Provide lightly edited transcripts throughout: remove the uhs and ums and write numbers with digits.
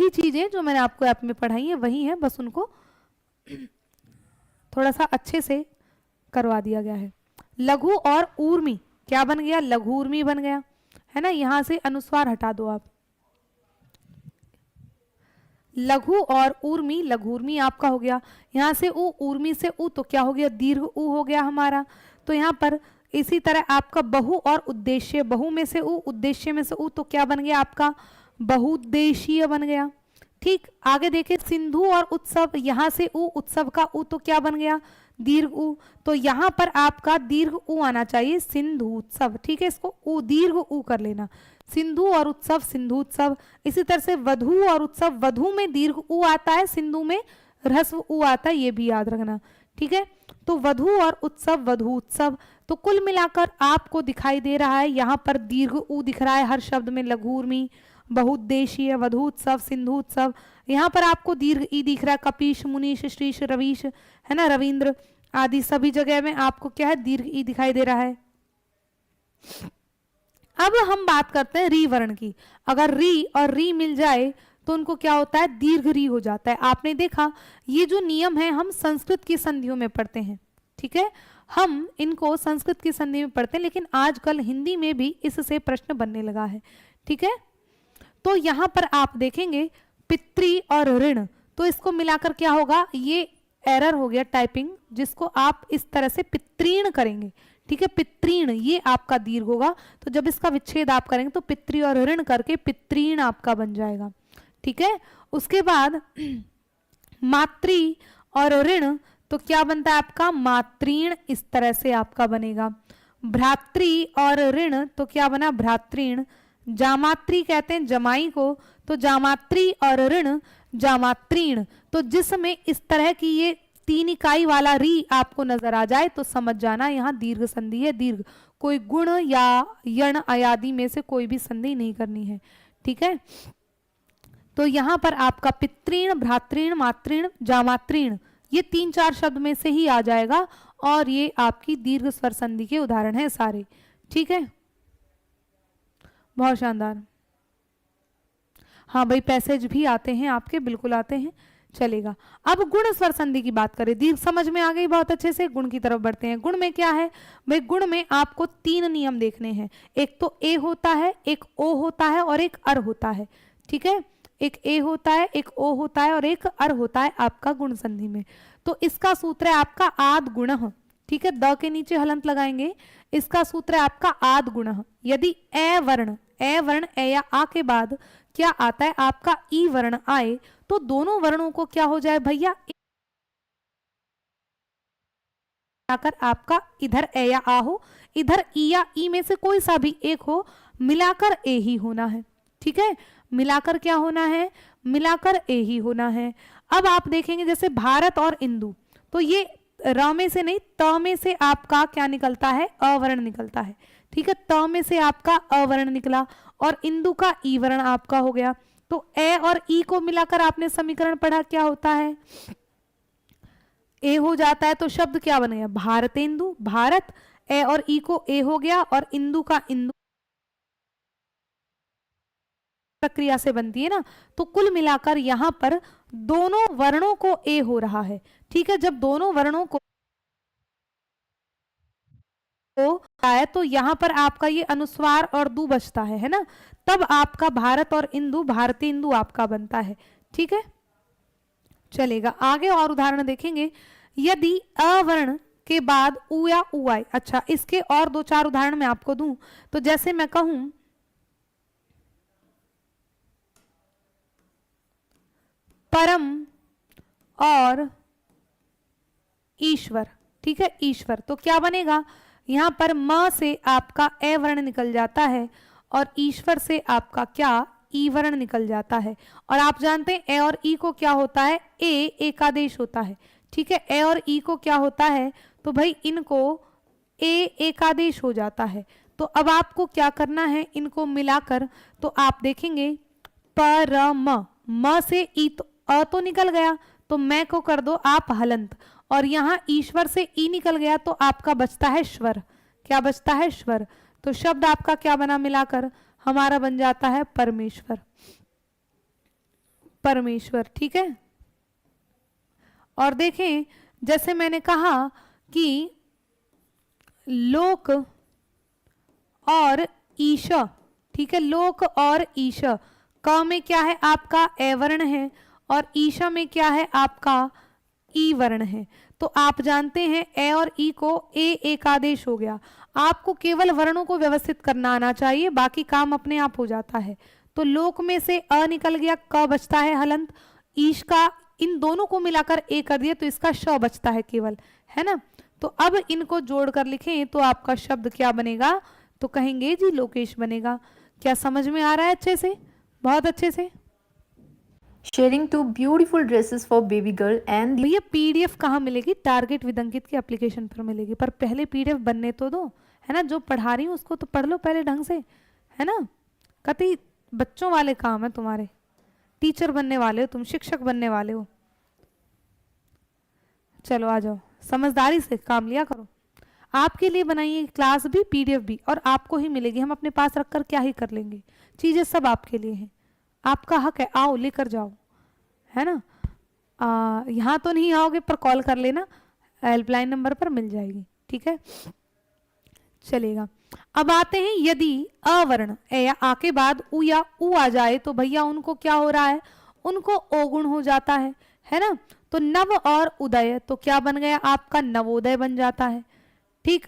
ये चीजें जो मैंने आपको ऐप में पढ़ाई है वही है, बस उनको थोड़ा सा अच्छे से करवा दिया गया है। लघु और ऊर्मी क्या बन गया? लघुर्मी बन गया, है ना। यहां से अनुस्वार हटा दो आप। लघु और ऊर्मी, लघुर्मी आपका हो गया। यहां से ऊ, ऊर्मी से ऊ, तो क्या हो गया? दीर्घ ऊ हो गया हमारा। तो यहां पर इसी तरह आपका बहु और उद्देश्य, बहु में से ऊ, उद्देश्य में से ऊ, तो क्या बन गया आपका? बहुउद्देशीय बन गया। ठीक, आगे देखें सिंधु और उत्सव, यहां से ऊ, उत्सव का ऊ, तो क्या बन गया? दीर्घ ऊ। तो यहां पर आपका दीर्घ ऊ आना चाहिए, सिंधु उत्सव। ठीक है, इसको ऊ दीर्घ ऊ कर लेना, सिंधु और उत्सव, सिंधु उत्सव। इसी तरह से वधु और उत्सव, वधु में दीर्घ ऊ आता है, सिंधु में ह्रस्व ऊ आता है, ये भी याद रखना। ठीक है, तो वधु और उत्सव, वधु उत्सव। तो कुल मिलाकर आपको दिखाई दे रहा है यहाँ पर दीर्घ ऊ दिख रहा है हर शब्द में, लघुर्मी, बहुउद्देशीय, वधु उत्सव, सिंधु उत्सव। यहाँ पर आपको दीर्घ ई दिख रहा है, कपीश, मुनीश, श्रीश, रवीश, है ना, रविंद्र आदि सभी जगह में आपको क्या है? दीर्घ ई दिखाई दे रहा है। अब हम बात करते हैं री वर्ण की। अगर री और री मिल जाए तो उनको क्या होता है? दीर्घ री हो जाता है। आपने देखा ये जो नियम है हम संस्कृत की संधियों में पढ़ते हैं। ठीक है, हम इनको संस्कृत की संधि में पढ़ते हैं, लेकिन आजकल हिंदी में भी इससे प्रश्न बनने लगा है। ठीक है, तो यहां पर आप देखेंगे पितृ और ऋण, तो इसको मिलाकर क्या होगा? ये एरर हो गया टाइपिंग, जिसको आप इस तरह से पितृण करेंगे। ठीक है, पितृण ये आपका दीर्घ होगा, तो जब इसका विच्छेद आप करेंगे तो पितृ और ऋण करके पितृण आपका बन जाएगा। ठीक है, उसके बाद मातृ और ऋण, तो क्या बनता है आपका? मातृण, इस तरह से आपका बनेगा। भ्रातृ और ऋण, तो क्या बना? भ्रातृण। जामात्री कहते हैं जमाई को, तो जामात्री और ऋण जामात्रीण। तो जिसमें इस तरह की ये 3 इकाई वाला री आपको नजर आ जाए तो समझ जाना यहाँ दीर्घ संधि है। दीर्घ, कोई गुण या यण अयादि में से कोई भी संधि नहीं करनी है। ठीक है, तो यहाँ पर आपका पितृण, भ्रातृण, मातृण, जामात्रीण, ये 3-4 शब्द में से ही आ जाएगा, और ये आपकी दीर्घ स्वर संधि के उदाहरण है सारे। ठीक है, बहुत शानदार। हाँ भाई, पैसेज भी आते हैं आपके, बिल्कुल आते हैं, चलेगा। अब गुण स्वर संधि की बात करें, दीर्घ समझ में आ गई बहुत अच्छे से। गुण की तरफ बढ़ते हैं। गुण में क्या है भाई? गुण में आपको 3 नियम देखने हैं। एक तो ए होता है, एक ओ होता है और एक अर होता है। ठीक है, एक ए होता है, एक ओ होता है और एक अर होता है आपका गुण संधि में। तो इसका सूत्र है आपका आद गुण। ठीक है, द के नीचे हलंत लगाएंगे, इसका सूत्र है आपका आद गुण। यदि ए वर्ण ए या आ के बाद क्या आता है आपका ई वर्ण आए, तो दोनों वर्णों को क्या हो जाए भैया? आकर आपका इधर ए या आ हो, इधर ई या ई में से कोई सा भी एक हो, मिलाकर ए ही होना है। ठीक है, मिलाकर क्या होना है? मिलाकर ए ही होना है। अब आप देखेंगे जैसे भारत और इंदु, तो ये र में से नहीं त में से आपका क्या निकलता है? अवर्ण निकलता है। ठीक है, त में से आपका अवर्ण निकला और इंदु का ई वर्ण आपका हो गया। तो ए और ई को मिलाकर आपने समीकरण पढ़ा, क्या होता है? ए हो जाता है, तो शब्द क्या बनेगा? भारतेंदु। भारत, ए और ई को ए हो गया, और इंदु का इंदु प्रक्रिया से बनती है ना। तो कुल मिलाकर यहां पर दोनों वर्णों को ए हो रहा है। ठीक है, जब दोनों वर्णों को आए तो यहां पर आपका ये अनुस्वार और दू बचता है ना, तब आपका भारत और इंदु, भारतीय इंदु आपका बनता है। ठीक है, चलेगा। आगे और उदाहरण देखेंगे। यदि अवर्ण के बाद उ या उ आए, अच्छा इसके और 2-4 उदाहरण मैं आपको दूं, तो जैसे मैं कहूं परम और ईश्वर। ठीक है, ईश्वर, तो क्या बनेगा? यहां पर म से आपका ए वर्ण निकल जाता है और ईश्वर से आपका क्या? ई वर्ण निकल जाता है। और आप जानते हैं ए और ई को क्या होता है? ए एकादेश होता है। ठीक है, ए और ई को क्या होता है? तो भाई इनको ए एकादेश हो जाता है। तो अब आपको क्या करना है? इनको मिलाकर तो आप देखेंगे परम, म से ई तो अ तो निकल गया, तो मैं को कर दो आप हलंत, और यहां ईश्वर से ई निकल गया तो आपका बचता है श्वर। क्या बचता है? श्वर। तो शब्द आपका क्या बना मिलाकर? हमारा बन जाता है परमेश्वर। परमेश्वर, ठीक है। और देखें जैसे मैंने कहा कि लोक और ईशा, ठीक है, लोक और ईशा, क में क्या है आपका ए वर्ण है और ईशा में क्या है आपका ई वर्ण है। तो आप जानते हैं ए और ई को ए एक आदेश हो गया। आपको केवल वर्णों को व्यवस्थित करना आना चाहिए, बाकी काम अपने आप हो जाता है। तो लोक में से अ निकल गया, क बचता है हलंत, ईश का इन दोनों को मिलाकर ए कर दिया तो इसका श बचता है केवल, है ना। तो अब इनको जोड़कर लिखें तो आपका शब्द क्या बनेगा, तो कहेंगे जी लोकेश बनेगा। क्या समझ में आ रहा है अच्छे से, बहुत अच्छे से। Sharing 2 beautiful dresses for baby girl and भैया पीडीएफ कहाँ मिलेगी, टारगेट विद अंकित की एप्लीकेशन पर मिलेगी, पर पहले पीडीएफ बनने तो दो, है ना। जो पढ़ा रही हूँ उसको तो पढ़ लो पहले ढंग से, है ना। कति बच्चों वाले काम है तुम्हारे, टीचर बनने वाले हो तुम, शिक्षक बनने वाले हो। चलो आ जाओ, समझदारी से काम लिया करो। आपके लिए बनाइए क्लास भी, पीडीएफ भी, और आपको ही मिलेगी। हम अपने पास रखकर क्या ही कर लेंगे, चीजें सब आपके लिए हैं, आपका हक है, आओ लेकर जाओ, है ना। यहाँ तो नहीं आओगे पर कॉल कर लेना, हेल्पलाइन नंबर पर मिल जाएगी, ठीक है, चलेगा। अब आते हैं यदि अवर्ण ए या आ के बाद उ या उ आ जाए तो भैया उनको क्या हो रहा है, उनको ओगुण हो जाता है ना। तो नव और उदय तो क्या बन गया आपका, नवोदय बन जाता है, ठीक।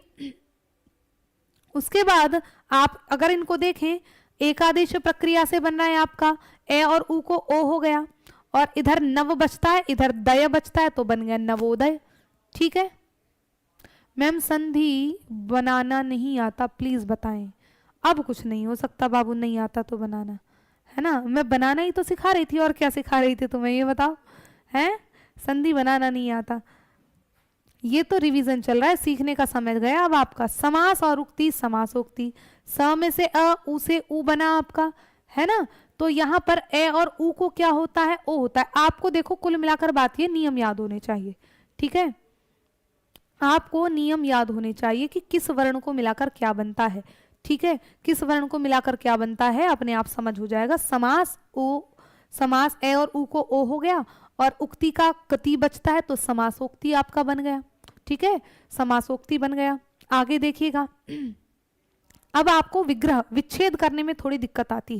उसके बाद आप अगर इनको देखें एकादेश प्रक्रिया से बन रहा है आपका, ए और उ को ओ हो गया और इधर नव बचता है, इधर दय बचता है, तो बन गया नवोदय, ठीक है। मैम संधि बनाना नहीं आता, प्लीज बताएं। अब कुछ नहीं हो सकता बाबू, नहीं आता तो बनाना, है ना। मैं बनाना ही तो सिखा रही थी, और क्या सिखा रही थी तुम्हें ये बताओ, है। संधि बनाना नहीं आता, ये तो रिवीजन चल रहा है, सीखने का समय गया अब आपका। समास और उक्ति, समासोक्ति, स में से अ, उ से उ बना आपका, है ना। तो यहाँ पर ए और उ को क्या होता है, ओ होता है। आपको देखो कुल मिलाकर बात ये नियम याद होने चाहिए, ठीक है। आपको नियम याद होने चाहिए कि किस वर्ण को मिलाकर क्या बनता है, ठीक है। किस वर्ण को मिलाकर क्या बनता है अपने आप समझ हो जाएगा। समास ओ, समास ए और उ को ओ हो गया और उक्ति का कति बचता है तो समासोक्ति आपका बन गया, ठीक है, समासोक्ति बन गया। आगे देखिएगा, अब आपको विग्रह विच्छेद करने में थोड़ी दिक्कत आती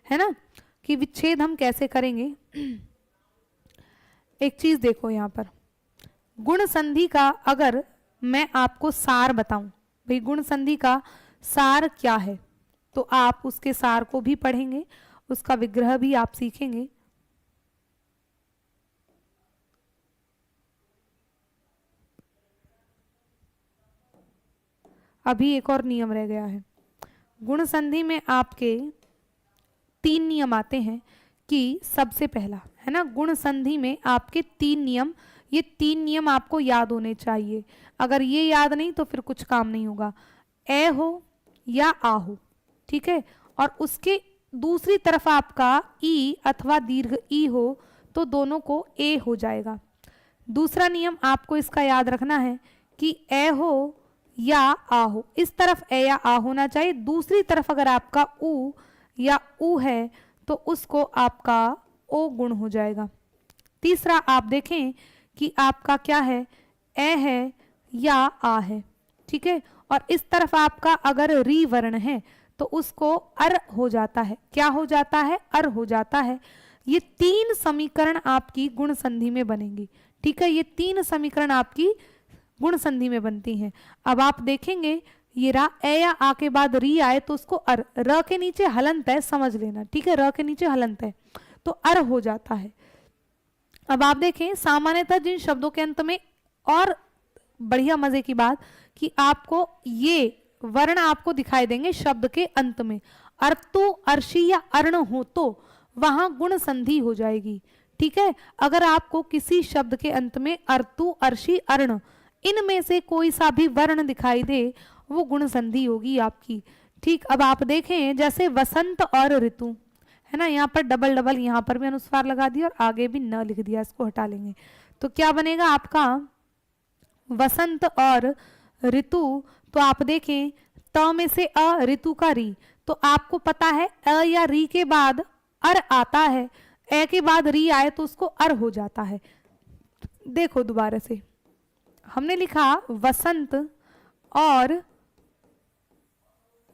है ना, कि विच्छेद हम कैसे करेंगे। एक चीज देखो यहाँ पर, गुण संधि का अगर मैं आपको सार बताऊं, भाई गुण संधि का सार क्या है, तो आप उसके सार को भी पढ़ेंगे, उसका विग्रह भी आप सीखेंगे। अभी एक और नियम रह गया है। गुण संधि में आपके 3 नियम आते हैं, कि सबसे पहला है ना, गुण संधि में आपके 3 नियम, ये 3 नियम आपको याद होने चाहिए। अगर ये याद नहीं तो फिर कुछ काम नहीं होगा। ए हो या आ हो, ठीक है, और उसके दूसरी तरफ आपका ई अथवा दीर्घ ई हो तो दोनों को ए हो जाएगा। दूसरा नियम आपको इसका याद रखना है कि ए हो या आ हो, इस तरफ ए या आ होना चाहिए, दूसरी तरफ अगर आपका उ या उ है तो उसको आपका ओ गुण हो जाएगा। तीसरा आप देखें कि आपका क्या है, ए है या आ है, ठीक है, और इस तरफ आपका अगर री वर्ण है तो उसको अर हो जाता है। क्या हो जाता है, अर हो जाता है। ये 3 समीकरण आपकी गुण संधि में बनेंगी, ठीक है, ये 3 समीकरण आपकी गुण संधि में बनती हैं। अब आप देखेंगे ये रा ए या आ के बाद री आए तो उसको अर, र के नीचे हलंत है, समझ लेना, ठीक है, र के नीचे हलंत है तो अर हो जाता है। अब आप देखें सामान्यतः जिन शब्दों के अंत में, और बढ़िया मजे की बात कि आपको ये वर्ण आपको दिखाई देंगे शब्द के अंत में, अर्थु अर्शी या अर्ण हो तो वहां गुण संधि हो जाएगी, ठीक है। अगर आपको किसी शब्द के अंत में अर्थु अर्शी अर्ण इनमें से कोई सा भी वर्ण दिखाई दे वो गुण संधि होगी आपकी, ठीक। अब आप देखें जैसे वसंत और ऋतु, है ना, यहाँ पर डबल डबल यहाँ पर भी अनुस्वार लगा दिया और आगे भी न लिख दिया, इसको हटा लेंगे तो क्या बनेगा आपका वसंत और ऋतु। तो आप देखें त में से अ, ऋतु का री, तो आपको पता है अ या री के बाद अर आता है, ए के बाद री आए तो उसको अर हो जाता है। देखो दोबारा से हमने लिखा वसंत और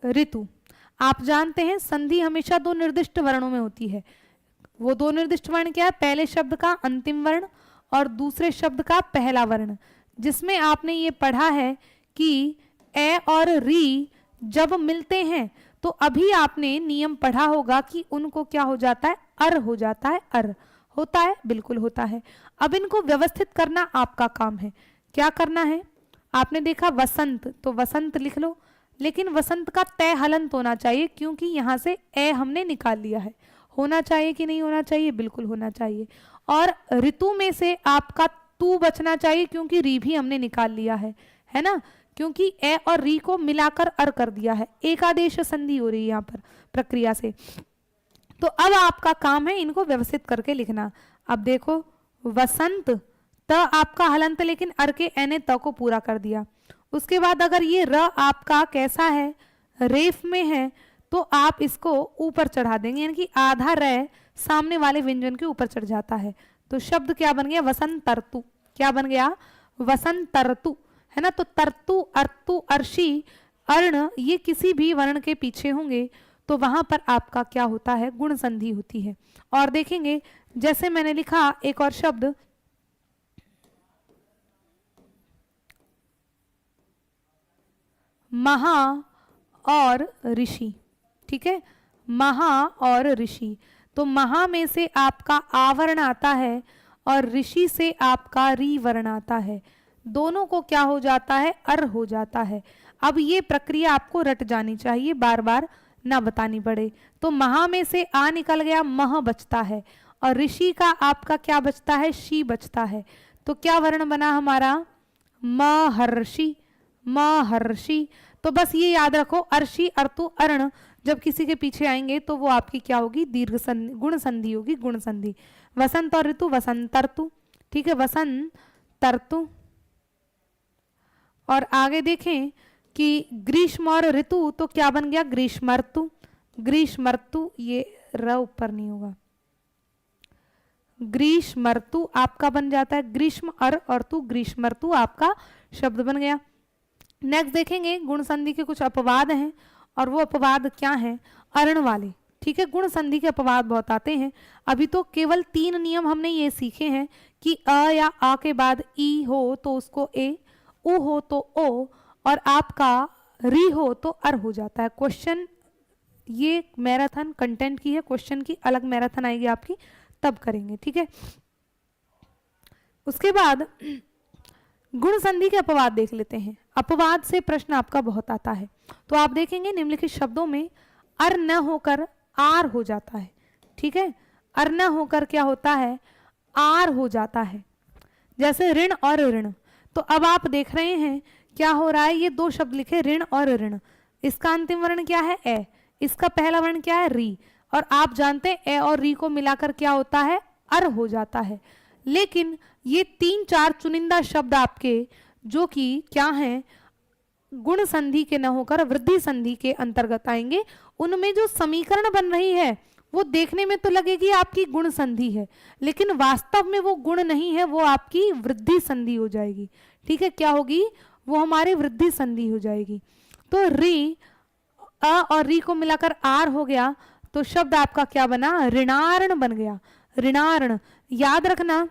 ऋतु। आप जानते हैं संधि हमेशा दो निर्दिष्ट वर्णों में होती है। वो दो निर्दिष्ट वर्ण क्या है? पहले शब्द का अंतिम वर्ण और दूसरे शब्द का पहला वर्ण, जिसमें आपने ये पढ़ा है कि ए और री जब मिलते हैं तो अभी आपने नियम पढ़ा होगा कि उनको क्या हो जाता है? अर हो जाता है। अर होता है, बिल्कुल होता है। अब इनको व्यवस्थित करना आपका काम है। क्या करना है? आपने देखा वसंत, तो वसंत लिख लो, लेकिन वसंत का तय हलंत होना चाहिए क्योंकि यहां से ए हमने निकाल लिया है। होना चाहिए कि नहीं होना चाहिए? बिल्कुल होना चाहिए। और ऋतु में से आपका तू बचना चाहिए क्योंकि री भी हमने निकाल लिया है ना, क्योंकि ए और री को मिलाकर अर कर दिया है। एकादेश संधि हो रही है यहाँ पर प्रक्रिया से। तो अब आपका काम है इनको व्यवस्थित करके लिखना। अब देखो वसंत, त आपका हलंत, लेकिन अर के ए ने त को पूरा कर दिया। उसके बाद अगर ये र आपका कैसा है? रेफ में है, तो आप इसको ऊपर चढ़ा देंगे, यानी कि आधा र सामने वाले व्यंजन के ऊपर चढ़ जाता है। तो शब्द क्या बन गया? वसंतर्तु। क्या बन गया? वसंतर्तु, है ना। तो तर्तु, अर्तु, अर्शी, अर्ण ये किसी भी वर्ण के पीछे होंगे तो वहां पर आपका क्या होता है? गुण संधि होती है। और देखेंगे जैसे मैंने लिखा एक और शब्द महा और ऋषि, ठीक है, महा और ऋषि। तो महा में से आपका आवरण आता है और ऋषि से आपका री वर्ण आता है। दोनों को क्या हो जाता है? अर हो जाता है। अब ये प्रक्रिया आपको रट जानी चाहिए, बार बार ना बतानी पड़े। तो महा में से आ निकल गया, मह बचता है, और ऋषि का आपका क्या बचता है? शी बचता है। तो क्या वर्ण बना हमारा? महर्षि, महर्षि। तो बस ये याद रखो, अर्षि, अर्तु, अर्ण जब किसी के पीछे आएंगे तो वो आपकी क्या होगी? दीर्घ संधि, गुण संधि होगी, गुण संधि। वसंत और ऋतु, वसंतर्तु, ठीक है, वसंतर्तु। और आगे देखें कि ग्रीष्म और ऋतु, तो क्या बन गया? ग्रीष्मर्तु, ग्रीष्मर्तु। ये र ऊपर नहीं होगा, ग्रीष्मर्तु आपका बन जाता है। ग्रीष्म और तु, ग्रीष्मर्तु आपका शब्द बन गया। नेक्स्ट देखेंगे गुण संधि के कुछ अपवाद हैं, और वो अपवाद क्या हैं? अर्ण वाले, ठीक है। गुण संधि के अपवाद बहुत आते हैं। अभी तो केवल 3 नियम हमने ये सीखे हैं कि अ या आ के बाद ई हो तो उसको ए, उ हो तो ओ, और आपका री हो तो अर हो जाता है। क्वेश्चन, ये मैराथन कंटेंट की है, क्वेश्चन की अलग मैराथन आएगी आपकी, तब करेंगे, ठीक है। उसके बाद गुण संधि के अपवाद देख लेते हैं। अपवाद से प्रश्न आपका बहुत आता है। तो आप देखेंगे निम्नलिखित शब्दों में अर न होकर आर हो जाता है, ठीक है। अर न होकर क्या होता है? आर हो जाता है। जैसे ऋण और ऋण, तो अब आप देख रहे हैं क्या हो रहा है? ये 2 शब्द लिखे, ऋण और ऋण। इसका अंतिम वर्ण क्या है? ए। इसका पहला वर्ण क्या है? री। और आप जानते हैं ए और री को मिलाकर क्या होता है? अर हो जाता है। लेकिन ये 3-4 चुनिंदा शब्द आपके जो कि क्या हैं? गुण संधि के न होकर वृद्धि संधि के अंतर्गत आएंगे। उनमें जो समीकरण बन रही है वो देखने में तो लगेगी आपकी गुण संधि है, लेकिन वास्तव में वो गुण नहीं है, वो आपकी वृद्धि संधि हो जाएगी, ठीक है। क्या होगी? वो हमारी वृद्धि संधि हो जाएगी। तो री, अ और री को मिलाकर आर हो गया, तो शब्द आपका क्या बना? ऋणार्ण बन गया, ऋणार्ण। याद रखना,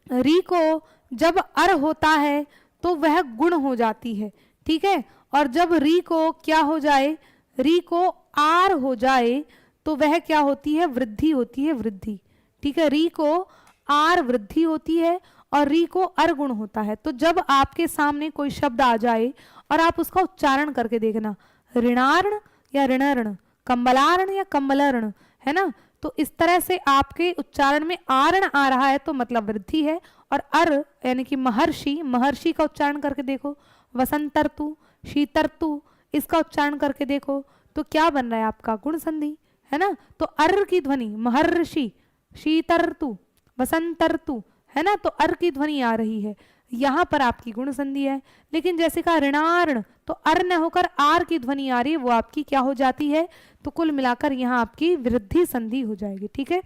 री को जब अर होता है तो वह गुण हो जाती है, ठीक है। और जब री को क्या हो जाए? री को आर हो जाए तो वह क्या होती है? वृद्धि होती है, वृद्धि, ठीक है। री को आर वृद्धि होती है और री को अर गुण होता है। तो जब आपके सामने कोई शब्द आ जाए और आप उसका उच्चारण करके देखना, ऋणार्ण या ऋणर्ण, कंबलार्ण या कंबलर्ण, है ना। तो इस तरह से आपके उच्चारण में आर्ण आ रहा है तो मतलब वृद्धि है, और अर यानी कि महर्षि, महर्षि का उच्चारण करके देखो, वसंतर्तु, शीतर्तु, इसका उच्चारण करके देखो तो क्या बन रहा है आपका? गुण संधि, है ना। तो अर की ध्वनि, महर्षि, शीतर्तु, वसंतर्तु, है ना, तो अर की ध्वनि आ रही है, यहां पर आपकी गुण संधि है। लेकिन जैसे कहा ऋणार्ण, तो अर न होकर आर की ध्वनि आ रही है, वो आपकी क्या हो जाती है? तो कुल मिलाकर यहाँ आपकी वृद्धि संधि हो जाएगी, ठीक है।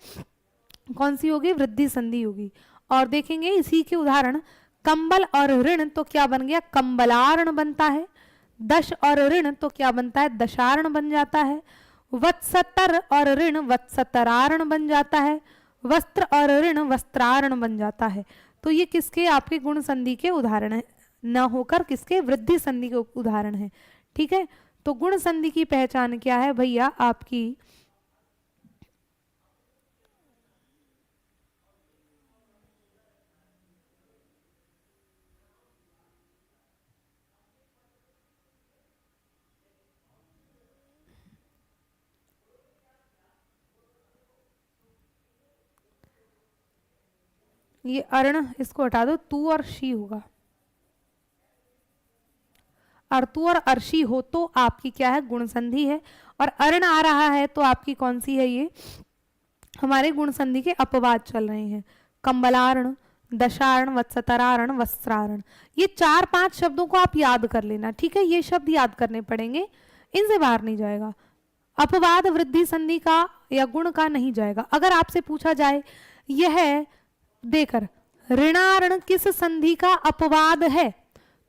कौन सी होगी, वृद्धि संधि होगी। और देखेंगे इसी के उदाहरण, कंबल और ऋण तो क्या बन गया, कंबलार्ण बनता है। दश और ऋण तो क्या बनता है, दशार्ण बन जाता है। वत्सतर और ऋण वत्सतरार्ण बन जाता है। वस्त्र और ऋण वस्त्रार्ण बन जाता है। तो ये किसके, आपके गुण संधि के उदाहरण है, न होकर किसके, वृद्धि संधि के उदाहरण है। ठीक है, तो गुण संधि की पहचान क्या है भैया आपकी, ये अर्ण इसको हटा दो, तू और शी होगा। अर्तु और अर्शी हो तो आपकी क्या है, गुण संधि है। और अर्ण आ रहा है तो आपकी कौन सी है, ये हमारे गुण संधि के अपवाद चल रहे हैं। कंबलार्ण, दशार्ण, वत्सतरार्ण, वस्त्रार्ण, ये 4-5 शब्दों को आप याद कर लेना। ठीक है, ये शब्द याद करने पड़ेंगे, इनसे बाहर नहीं जाएगा। अपवाद वृद्धि संधि का या गुण का नहीं जाएगा। अगर आपसे पूछा जाए यह देकर ऋणार्ण किस संधि का अपवाद है,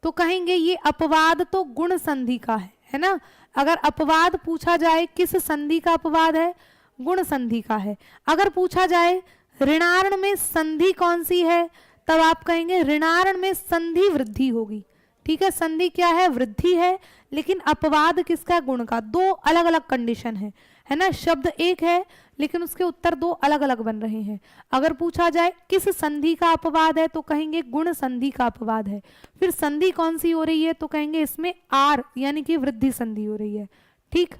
तो कहेंगे ये अपवाद तो गुण संधि का है ना। अगर अपवाद पूछा जाए किस संधि का अपवाद है, गुण संधि का है। अगर पूछा जाए ऋणार्ण में संधि कौन सी है, तब आप कहेंगे ऋणार्ण में संधि वृद्धि होगी। ठीक है, संधि क्या है, वृद्धि है, लेकिन अपवाद किसका, गुण का। दो अलग अलग कंडीशन है ना, शब्द एक है लेकिन उसके उत्तर दो अलग अलग बन रहे हैं। अगर पूछा जाए किस संधि का अपवाद है, तो कहेंगे गुण संधि का अपवाद है। फिर संधि कौन सी हो रही है, तो कहेंगे इसमें आर यानी कि वृद्धि संधि हो रही है। ठीक,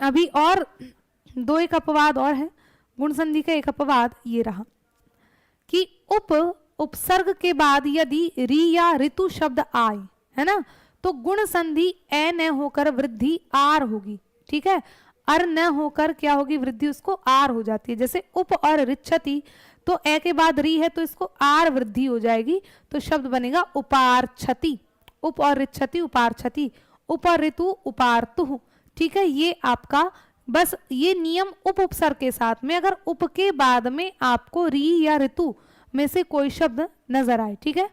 अभी और दो एक अपवाद और है गुण संधि का। एक अपवाद ये रहा कि उपसर्ग के बाद यदि री या ऋतु शब्द आए, है ना, तो गुण संधि ए न होकर वृद्धि आर होगी। ठीक है, अर न होकर क्या होगी, वृद्धि उसको आर हो जाती है। जैसे उप और रिच्छति, तो ए के बाद री है तो इसको आर वृद्धि हो जाएगी, तो शब्द बनेगा उपार्छति। उप और रिच्छति उपार्छति, उप और ऋतु उपार्तु। ठीक है, ये आपका बस ये नियम उप उपसर्ग के साथ में, अगर उप के बाद में आपको री या ऋतु में से कोई शब्द नजर आए, ठीक है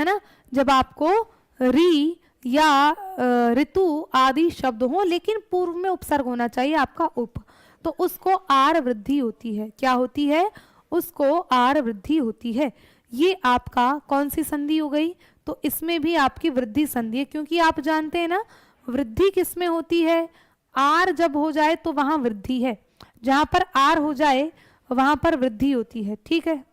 ना, जब आपको री या ऋतु आदि शब्द हो लेकिन पूर्व में उपसर्ग होना चाहिए आपका उप, तो उसको आर वृद्धि होती है। क्या होती है, उसको आर वृद्धि होती है। ये आपका कौन सी संधि हो गई, तो इसमें भी आपकी वृद्धि संधि है, क्योंकि आप जानते हैं ना वृद्धि किस में होती है, आर जब हो जाए तो वहां वृद्धि है, जहां पर आर हो जाए वहां पर वृद्धि होती है। ठीक है,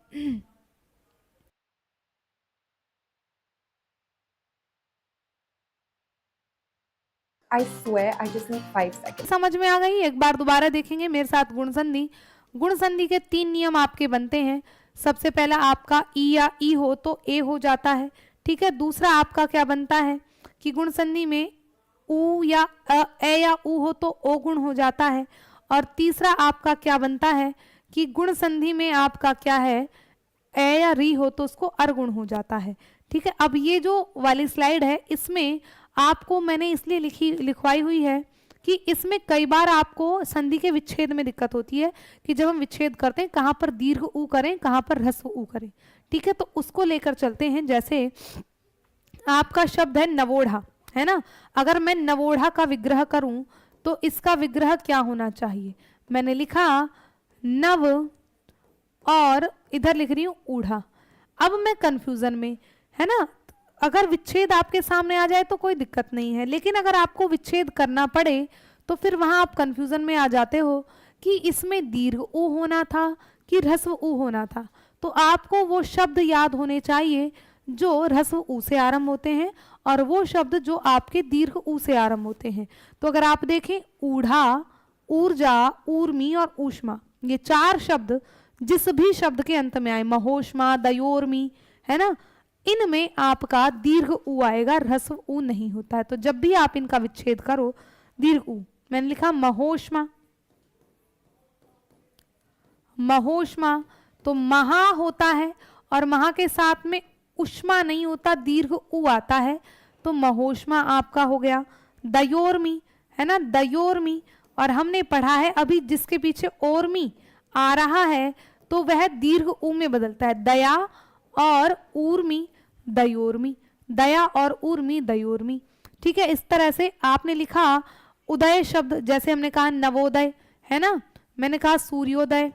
I swear I just need 5 seconds. समझ में आ गई। एक बार दोबारा देखेंगे मेरे साथ गुण संधि। गुण संधि के 3 नियम आपके बनते हैं। सबसे पहला आपका ई या ई हो तो ए हो जाता है। ठीक है, दूसरा आपका क्या बनता है कि गुण संधि में उ या ए या उ हो तो ओ गुण हो जाता है। और तीसरा आपका क्या बनता है कि गुण संधि में आपका क्या है, ए या री हो तो उसको अर गुण हो जाता है। ठीक है, अब ये जो वाली स्लाइड है इसमें आपको मैंने इसलिए लिखवाई हुई है कि इसमें कई बार आपको संधि के विच्छेद में दिक्कत होती है कि जब हम विच्छेद करते हैं कहाँ पर दीर्घ ऊ करें, कहाँ पर ह्रस्व ऊ करें। ठीक है, तो उसको लेकर चलते हैं। जैसे आपका शब्द है नवोढ़ा, है ना, अगर मैं नवोढ़ा का विग्रह करूं तो इसका विग्रह क्या होना चाहिए, मैंने लिखा नव और इधर लिख रही हूं ऊढ़ा। अब मैं कंफ्यूजन में, है ना, अगर विच्छेद आपके सामने आ जाए तो कोई दिक्कत नहीं है, लेकिन अगर आपको विच्छेद करना पड़े तो फिर वहां आप कंफ्यूजन में आ जाते हो कि इसमें दीर्घ ऊ होना था कि ह्रस्व ऊ होना था। तो आपको वो शब्द याद होने चाहिए जो ह्रस्व ऊ से आरंभ होते हैं और वो शब्द जो आपके दीर्घ ऊ से आरंभ होते हैं। तो अगर आप देखें ऊढ़ा, ऊर्जा, ऊर्मी और ऊष्मा, ये 4 शब्द जिस भी शब्द के अंत में आए, महोष्मा, दयोर्मी, है ना, इनमें आपका दीर्घ ऊ आएगा, ह्रस्व ऊ नहीं होता है। तो जब भी आप इनका विच्छेद करो दीर्घ ऊ, मैंने लिखा महोष्मा, महोष्मा तो महा होता है और महा के साथ में उष्मा नहीं होता, दीर्घ ऊ आता है, तो महोष्मा आपका हो गया। दयोर्मी, है ना, दयोर्मी, और हमने पढ़ा है अभी जिसके पीछे ओर्मी आ रहा है तो वह दीर्घ ऊ में बदलता है। दया और ऊर्मी दयोर्मी, दया और ऊर्मी दयोर्मी। ठीक है, इस तरह से आपने लिखा उदय शब्द, जैसे हमने कहा नवोदय, है ना, मैंने कहा सूर्योदय,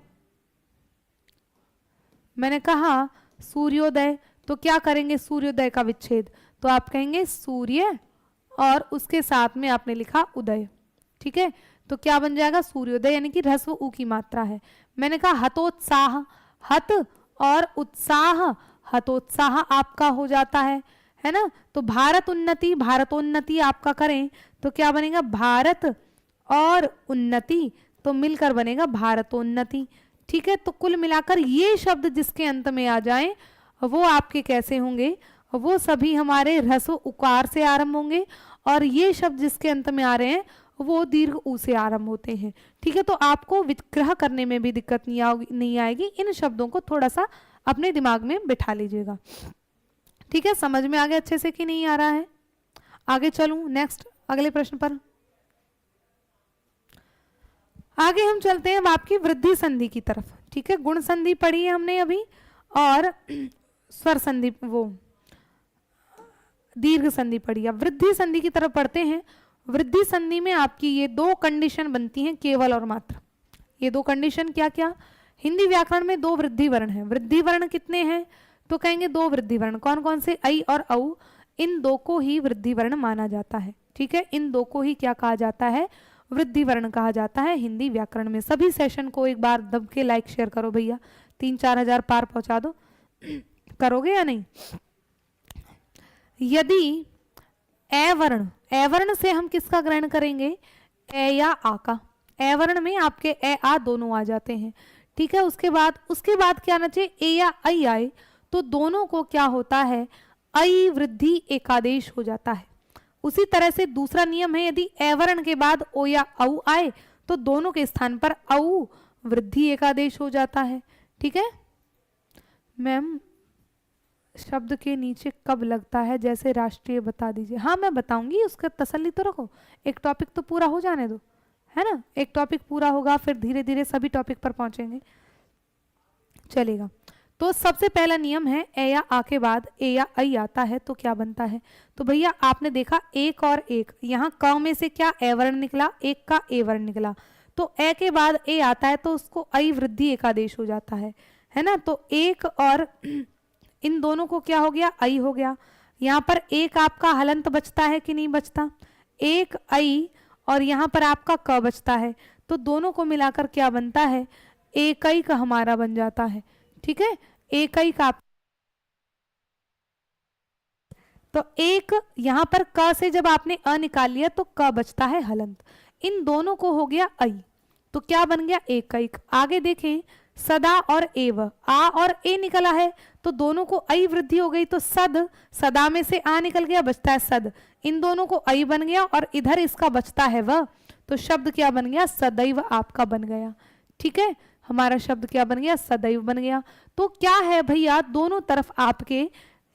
मैंने कहा सूर्योदय, तो क्या करेंगे सूर्योदय का विच्छेद, तो आप कहेंगे सूर्य और उसके साथ में आपने लिखा उदय। ठीक है, तो क्या बन जाएगा सूर्योदय, यानी कि ह्रस्व ऊ की मात्रा है। मैंने कहा हतोत्साह, हत और उत्साह, हतोत्साह आपका हो जाता है ना। तो भारत उन्नति, भारतोन्नति आपका करें तो क्या बनेगा भारत और उन्नति, तो मिलकर बनेगा भारतोन्नति। ठीक है, तो कुल मिलाकर ये शब्द जिसके अंत में आ जाएं वो आपके कैसे होंगे, वो सभी हमारे ह्रस्व उकार से आरंभ होंगे, और ये शब्द जिसके अंत में आ रहे हैं वो दीर्घ ऊ से आरंभ होते हैं। ठीक है, तो आपको विग्रह करने में भी दिक्कत नहीं आएगी। इन शब्दों को थोड़ा सा अपने दिमाग में बिठा लीजिएगा। ठीक है, समझ में आ गया अच्छे से कि नहीं आ रहा है? आगे चलूं नेक्स्ट अगले प्रश्न पर। आगे हम चलते हैं अब आपकी वृद्धि संधि की तरफ। ठीक है, गुण संधि पढ़ी है हमने अभी, और स्वर संधि, वो दीर्घ संधि पढ़ी है। वृद्धि संधि की तरफ पढ़ते हैं। वृद्धि संधि में आपकी ये दो कंडीशन बनती हैं, केवल और मात्र। ये दो कंडीशन क्या क्या? हिंदी व्याकरण में दो वृद्धि वर्ण हैं। वृद्धि वर्ण कितने हैं? तो कहेंगे दो वृद्धि वर्ण। कौन कौन से? ऐ और औ। इन दो को ही वृद्धि वर्ण माना जाता है। ठीक है, इन दो को ही क्या कहा जाता है? वृद्धि वर्ण कहा जाता है हिंदी व्याकरण में। सभी सेशन को एक बार दब के लाइक शेयर करो भैया, 3-4 हजार पार पहुंचा दो। करोगे या नहीं? यदि ए वर्ण से हम किसका ग्रहण करेंगे? ए या आ का। ए वर्ण में आपके ए आ दोनों आ जाते हैं। ठीक है, उसके बाद क्या आना चाहिए? ए या ऐ आए तो दोनों को क्या होता है? ऐ वृद्धि एकादेश हो जाता है। उसी तरह से दूसरा नियम है, यदि ए वर्ण के बाद ओ या औ आए तो दोनों के स्थान पर औ वृद्धि एकादेश हो जाता है। ठीक है मैम, शब्द के नीचे कब लगता है जैसे राष्ट्रीय बता दीजिए। हाँ मैं बताऊंगी, उसका तसल्ली तो रखो, एक टॉपिक तो पूरा हो जाने दो, है ना। एक टॉपिक पूरा होगा फिर धीरे धीरे सभी टॉपिक पर पहुंचेंगे, चलेगा। तो सबसे पहला नियम है, ए या आ के बाद ए या ऐ आता है तो क्या बनता है? तो भैया आपने देखा एक और एक, यहाँ क में से क्या ए वर्ण निकला, एक का ए वर्ण निकला, तो ए के बाद ए आता है तो उसको ऐ वृद्धि एकादेश हो जाता है ना। तो एक और इन दोनों को क्या हो गया? ऐ हो गया। यहाँ पर एक आपका हलंत बचता है कि नहीं बचता? एक ऐ और यहाँ पर आपका क बचता है, तो दोनों को मिलाकर क्या बनता है? एक ऐ का हमारा बन जाता है। ठीक है, एक ऐ का। तो एक यहाँ पर क से जब आपने अ निकाल लिया तो क बचता है हलंत, इन दोनों को हो गया ऐ, तो क्या बन गया? एक ऐ। आगे देखें, सदा और एव, आ और ए निकला है तो दोनों को ऐ वृद्धि हो गई, तो सद, सदा में से आ निकल गया, बचता है सद, इन दोनों को ऐ बन गया और इधर इसका बचता है वह, तो शब्द क्या बन गया? सदैव आपका बन गया। ठीक है, हमारा शब्द क्या बन गया? सदैव बन गया। तो क्या है भैया, दोनों तरफ आपके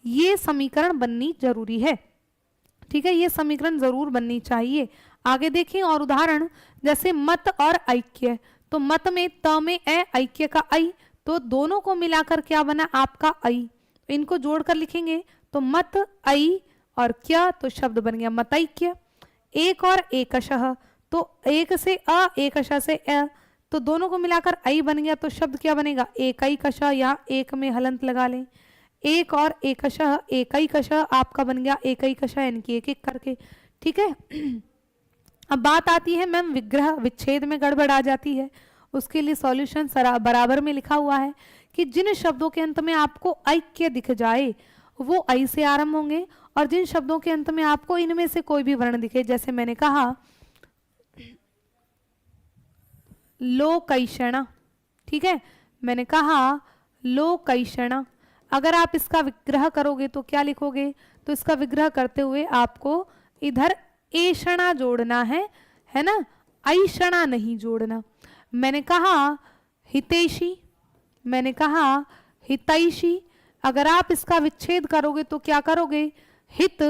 ये समीकरण बननी जरूरी है। ठीक है, ये समीकरण जरूर बननी चाहिए। आगे देखें और उदाहरण, जैसे मत और ऐक्य, तो मत में त में ए, ऐक्य का ऐ, तो दोनों को मिलाकर क्या बना? आपका ऐ। इनको जोड़कर लिखेंगे तो मत ऐ और क्या, तो शब्द बन गया मतैक्य। एक और एकशः, तो एक से अ, एकशः से अ, तो दोनों को मिलाकर ऐ बन गया, तो शब्द क्या बनेगा? एकैकशः, या एक में हलंत लगा लें। एक और एकशः, एकैकशः आपका बन गया एकैकशः, यानी कि एक एक करके। ठीक है, अब बात आती है मैम विग्रह विच्छेद में गड़बड़ आ जाती है, उसके लिए सॉल्यूशन बराबर में लिखा हुआ है कि जिन शब्दों के अंत में आपको ऐक्य दिख जाए वो ऐ से आरंभ होंगे, और जिन शब्दों के अंत में आपको इनमें से कोई भी वर्ण दिखे, जैसे मैंने कहा लोकैषणा। ठीक है, मैंने कहा लोकैषणा, अगर आप इसका विग्रह करोगे तो क्या लिखोगे? तो इसका विग्रह करते हुए आपको इधर ऐषणा जोड़ना है ना, ऐषणा नहीं जोड़ना। मैंने कहा हितैषी, मैंने कहा हितैषी, अगर आप इसका विच्छेद करोगे तो क्या करोगे? हित,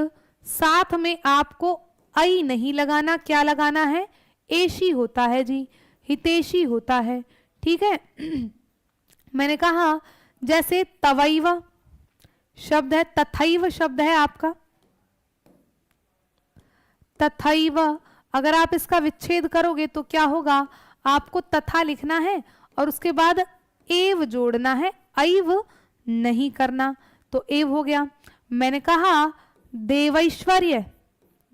साथ में आपको ऐ नहीं लगाना, क्या लगाना है? ऐशी होता है जी, हितैषी होता है। ठीक है। मैंने कहा जैसे तवैव शब्द है, तथैव शब्द है आपका, तथैव अगर आप इसका विच्छेद करोगे तो क्या होगा, आपको तथा लिखना है और उसके बाद एव जोड़ना है, ऐव नहीं करना, तो एव हो गया। मैंने कहा देवैश्वर्य,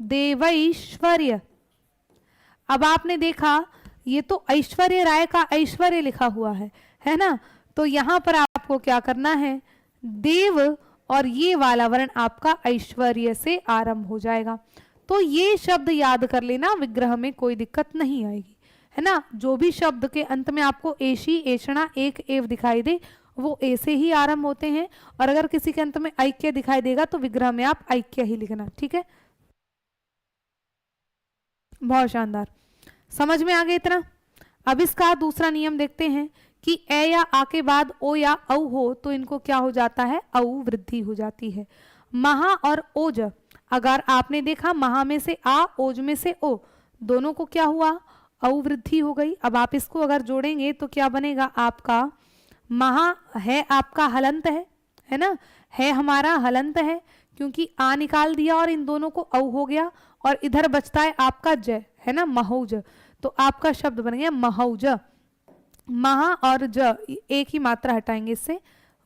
देवैश्वर्य, अब आपने देखा ये तो ऐश्वर्य राय का ऐश्वर्य लिखा हुआ है ना, तो यहां पर आपको क्या करना है, देव और ये वाला वर्ण आपका ऐश्वर्य से आरंभ हो जाएगा। तो ये शब्द याद कर लेना, विग्रह में कोई दिक्कत नहीं आएगी, है ना। जो भी शब्द के अंत में आपको एशी, एषणा, एक, एव दिखाई दे वो ए से ही आरंभ होते हैं, और अगर किसी के अंत में ऐक्य दिखाई देगा तो विग्रह में आप ऐक्य ही लिखना, ठीक है। बहुत शानदार, समझ में आ गया इतना। अब इसका दूसरा नियम देखते हैं कि ए या आ के बाद ओ या औ हो तो इनको क्या हो जाता है, औ वृद्धि हो जाती है। महा और ओज, अगर आपने देखा महा में से आ, ओज में से ओ, दोनों को क्या हुआ, औ वृद्धि हो गई। अब आप इसको अगर जोड़ेंगे तो क्या बनेगा आपका, महा है आपका हलंत है ना, है हमारा हलंत है क्योंकि आ निकाल दिया और इन दोनों को औ हो गया, और इधर बचता है आपका ज, है ना, महौज, तो आपका शब्द बन गया महौज। महा और ज एक ही मात्रा हटाएंगे इससे,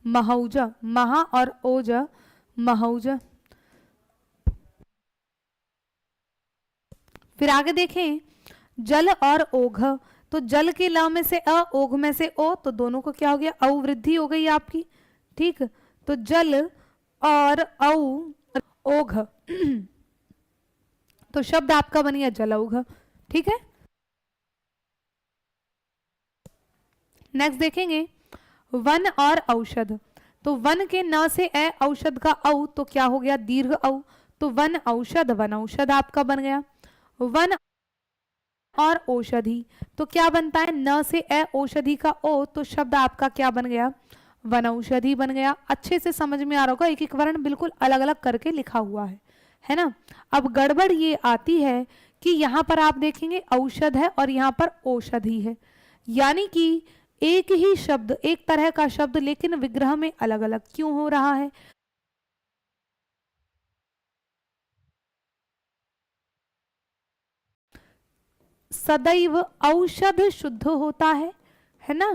महौज, महा और ओज, महौज। फिर आगे देखें जल और ओघ, तो जल के ल में से अ, ओघ में से ओ, तो दोनों को क्या हो गया, औ वृद्धि हो गई आपकी, ठीक। तो जल और औ ओघ, तो शब्द आपका बन गया जलौघ, ठीक है। नेक्स्ट देखेंगे वन और औषध, तो वन के न से ए, औषध का औ, तो क्या हो गया दीर्घ औ, तो वन औषध, वन औषध आपका बन गया। वन और औषधि, तो क्या बनता है, न से ए, औषधि का ओ, तो शब्द आपका क्या बन गया, वन औषधि बन गया। अच्छे से समझ में आ रहा होगा, एक एक वर्ण बिल्कुल अलग अलग करके लिखा हुआ है ना। अब गड़बड़ ये आती है कि यहाँ पर आप देखेंगे औषध है और यहाँ पर औषधि है, यानी कि एक ही शब्द, एक तरह का शब्द, लेकिन विग्रह में अलग अलग क्यों हो रहा है। सदैव औषध शुद्ध होता है ना।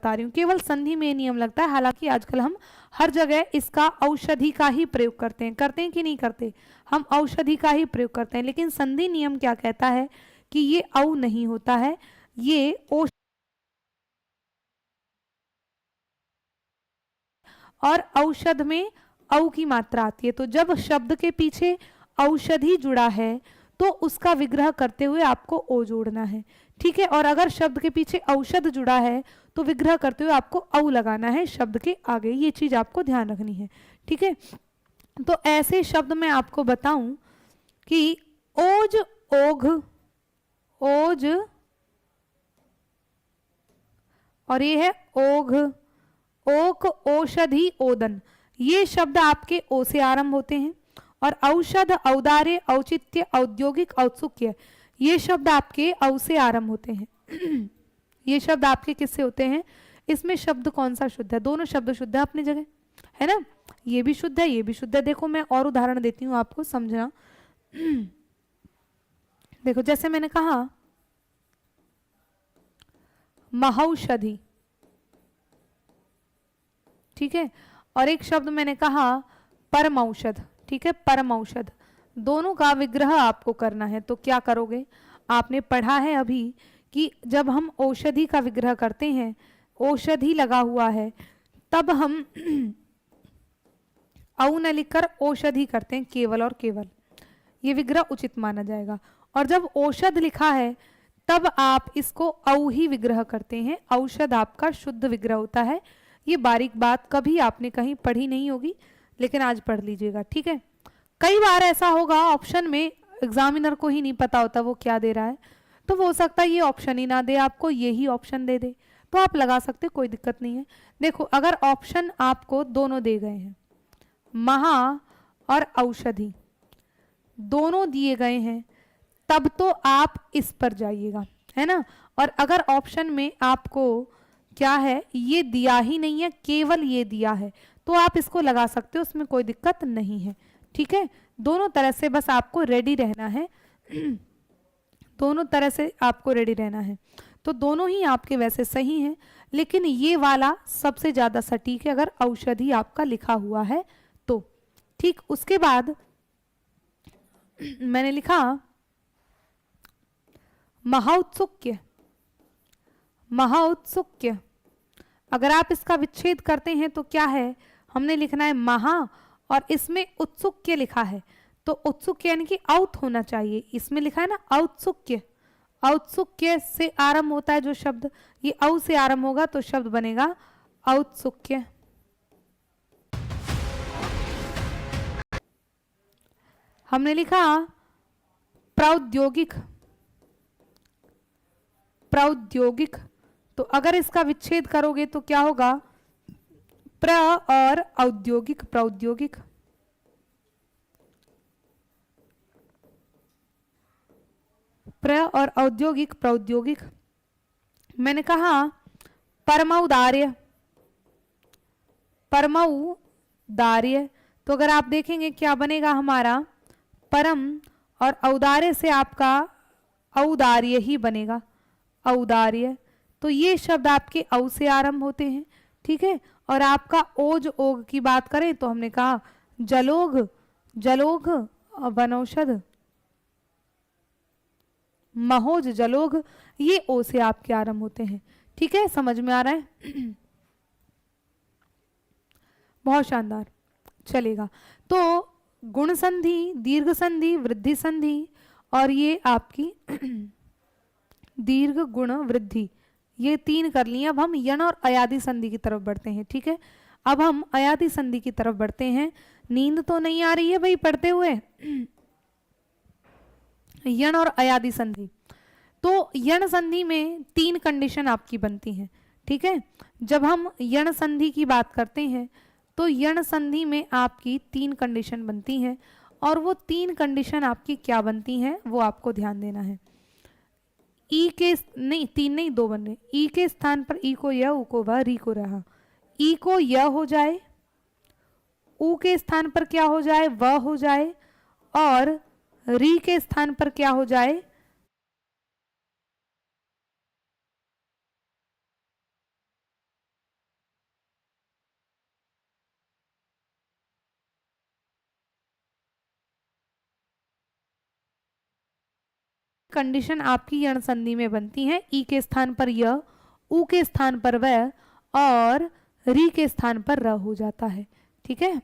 बता रही हूं, केवल संधि में नियम लगता है, हालांकि आजकल हम हर जगह इसका औषधि का ही प्रयोग करते हैं कि नहीं करते, हम औषधि का ही प्रयोग करते हैं, लेकिन संधि नियम क्या कहता है कि ये औ नहीं होता है, ये ओ, और औषध में औ की मात्रा आती है। तो जब शब्द के पीछे औषधि जुड़ा है तो उसका विग्रह करते हुए आपको ओ जोड़ना है, ठीक है। और अगर शब्द के पीछे औषध जुड़ा है तो विग्रह करते हुए आपको औ लगाना है शब्द के आगे, ये चीज आपको ध्यान रखनी है, ठीक है। तो ऐसे शब्द मैं आपको बताऊं कि ओज, ओघ, ओज, और ये है ओघ, ओक, औषधि, ओदन, ये शब्द आपके ओ से आरंभ होते हैं। और औषध, औदार्य, औचित्य, औद्योगिक, औत्सुक्य, ये शब्द आपके औ से आरंभ होते हैं। ये शब्द आपके किससे होते हैं, इसमें शब्द कौन सा शुद्ध है, दोनों शब्द शुद्ध है अपनी जगह, है ना, ये भी शुद्ध है, ये भी शुद्ध है। देखो मैं और उदाहरण देती हूँ आपको समझना। देखो जैसे मैंने कहा महौषधि, ठीक है, और एक शब्द मैंने कहा परम औषध, ठीक है, परम औषध, दोनों का विग्रह आपको करना है। तो क्या करोगे, आपने पढ़ा है अभी कि जब हम औषधि का विग्रह करते हैं, औषधि लगा हुआ है, तब हम औ न लिखकर औषधि करते हैं, केवल और केवल, ये विग्रह उचित माना जाएगा। और जब औषध लिखा है तब आप इसको औ ही विग्रह करते हैं, औषध आपका शुद्ध विग्रह होता है। ये बारीक बात कभी आपने कहीं पढ़ी नहीं होगी, लेकिन आज पढ़ लीजिएगा, ठीक है। कई बार ऐसा होगा ऑप्शन में एग्जामिनर को ही नहीं पता होता वो क्या दे रहा है, तो हो सकता है ये ऑप्शन ही ना दे आपको, यही ऑप्शन दे दे, तो आप लगा सकते, कोई दिक्कत नहीं है। देखो अगर ऑप्शन आपको दोनों दे गए हैं, महा और औषधि, दोनों दिए गए हैं तब तो आप इस पर जाइएगा, है ना। और अगर ऑप्शन में आपको क्या है, ये दिया ही नहीं है, केवल ये दिया है, तो आप इसको लगा सकते हो, उसमें कोई दिक्कत नहीं है। ठीक है, दोनों तरह से बस आपको रेडी रहना है दोनों तरह से आपको रेडी रहना है। तो दोनों ही आपके वैसे सही हैं, लेकिन ये वाला सबसे ज्यादा सटीक है अगर औषधि आपका लिखा हुआ है तो। ठीक, उसके बाद मैंने लिखा महाउत्सुक्य। महाउत्सुक्य, अगर आप इसका विच्छेद करते हैं तो क्या है, हमने लिखना है महा और इसमें उत्सुक्य लिखा है, तो उत्सुक्य यानी कि औत होना चाहिए, इसमें लिखा है ना औत्सुक्य। औत्सुक्य से आरंभ होता है जो शब्द, ये औ से आरंभ होगा तो शब्द बनेगा औत्सुक्य। हमने लिखा प्रौद्योगिक। प्रौद्योगिक, तो अगर इसका विच्छेद करोगे तो क्या होगा, प्र और औद्योगिक, प्रौद्योगिक। प्र और औद्योगिक, प्रौद्योगिक। मैंने कहा परमौदार्य। परमौदार्य, तो अगर आप देखेंगे क्या बनेगा हमारा, परम और औदार्य से आपका औदार्य ही बनेगा, औदार्य। तो ये शब्द आपके औ से आरंभ होते हैं। ठीक है, और आपका ओज ओग की बात करें तो हमने कहा जलोग, जलोग वनौषध, महोज, जलोग, ये ओ से आपके आरंभ होते हैं। ठीक है, समझ में आ रहा है बहुत शानदार, चलेगा। तो गुण संधि, दीर्घ संधि, वृद्धि संधि और ये आपकी दीर्घ गुण वृद्धि, ये तीन कर लिए। अब हम यण और अयादि संधि की तरफ बढ़ते हैं। ठीक है, अब हम अयादि संधि की तरफ बढ़ते हैं। नींद तो नहीं आ रही है भाई पढ़ते हुए यण और अयादि संधि, तो यण संधि में तीन कंडीशन आपकी बनती हैं। ठीक है, जब हम यण संधि की बात करते हैं तो यण संधि में आपकी तीन कंडीशन बनती हैं, और वो तीन कंडीशन आपकी क्या बनती हैं वो आपको ध्यान देना है। ई के नहीं, तीन नहीं, दो बन रहे। ई के स्थान पर ई को य, उ को व, री को रहा। ई को य हो जाए, उ के स्थान पर क्या हो जाए, व हो जाए, और री के स्थान पर क्या हो जाए, कंडीशन आपकी यण संधि में बनती है। ई के स्थान पर य, उ के स्थान पर व, और री के स्थान पर र हो जाता है। ठीक है,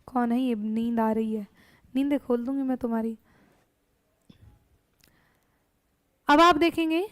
कौन है ये, नींद आ रही है, नींद खोल दूंगी मैं तुम्हारी। अब आप देखेंगे